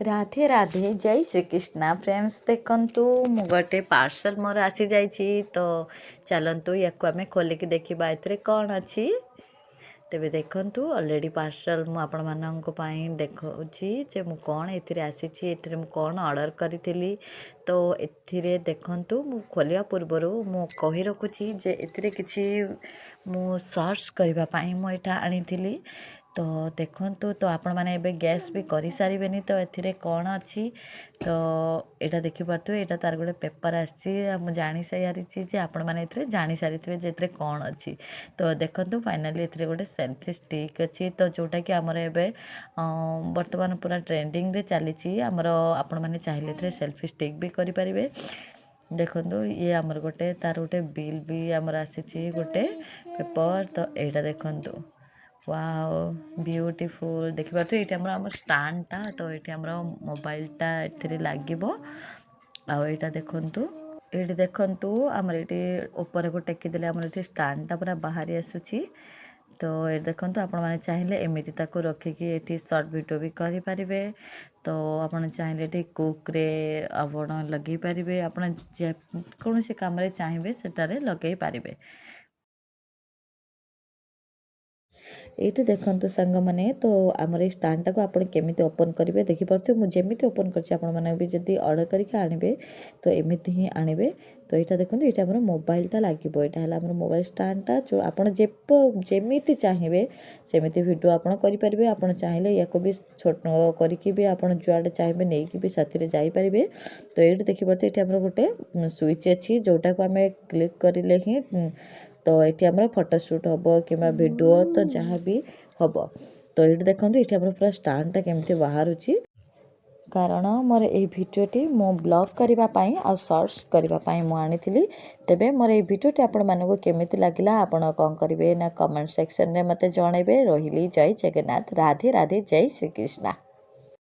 राधे राधे जय श्री कृष्णा फ्रेंड्स देखंतु मु गोटे पार्सल मोर आसी जाइछि तो चलंतु याकु आमे खोलिक देखिबा एथरे कोन अछि। तेबे देखंतु ऑलरेडी पार्सल मु आपण मानक पई देखौछि जे मु कोन एथिरे आसीछि एथिरे मु कोन ऑर्डर करिथिली। तो एथिरे देखंतु मु खोलिया पूर्वरु मु कहि रखुछि जे एथिरे किछि मु सर्च करबा पई मु एटा आनिथिली। तो देखंतु तो आपण माने एबे गैस भी करि सारिबेनी तो एथिरे कोन अछि। तो एटा देखि पारथु एटा तार गोटे पेपर आछि मु जानि सारिछि जे आपण माने एथिरे जानि सारिथिबे जे एथिरे कोन अछि। तो देखंतु फाइनली एथिरे गोटे सेल्फी स्टिक अछि तो जोटा कि हमर एबे वर्तमान पूरा ट्रेंडिंग रे चलीछि हमर आपण माने चाहिले एथिरे सेल्फी स्टिक भी करि परिबे। देखंतु ये हमर गोटे तार गोटे बिल भी हमर आसीछि गोटे पेपर। तो एटा देखंतु वाओ ब्यूटीफुल देखि पारथु एटा हमर स्टैंड ता तो एटा हमर मोबाइल टा एथिरे लागिबो। आ एटा देखंतु एटी देखंतु हमर एटी ऊपर को टेकी देले हमर एटी स्टैंड ता पूरा बाहरी आसुछि। तो ए देखंतु आपण माने चाहिले एमिति ताको रखिकी एटी शॉर्ट वीडियो भी करि परिबे। तो आपण चाहिले एटी कुक रे आपण लगे परिबे आपण जे कोनोसी काम रे चाहिबे सेटारे लगे परिबे। एठी देखंतु संग माने तो हमर स्टैंड टाको आपण केमिति ओपन करिवे देखि परथु मु जेमिति ओपन करछि आपण माने भी जदी ऑर्डर करिके आनिबे तो एमिति ही आनिबे। तो एटा देखंतु एटा हमर मोबाइल टा लागिबो एटा हला हमर मोबाइल स्टैंड टा जो आपण जेमिति चाहिबे सेमिति वीडियो आपण करि परिबे। आपण चाहिले याको भी छोट करिके भी आपण जुआडे चाहिबे नेकी भी साथी रे जाई परिबे। तो एठी देखि परथु एठी हमर गोटे स्विच अछि जोटा को हमें क्लिक करिले ही तो एठी हमर फोटोशूट हबो किबा वीडियो तो जहाँ भी हबो। तो एठी देखंतु एठी हमर पूरा स्टैंड टा केमते बाहरुछि कारण मोर ए भिडियोटी मो ब्लॉग करबा पई आ सर्च करबा पई मो आनिथिली। तेबे मोर ए भिडियोटी आपण मानको केमिति लागिला आपण कोन करिवे ना कमेंट सेक्शन रे मते जणेबे। रहिली जय जगन्नाथ राधे राधे जय श्री कृष्णा।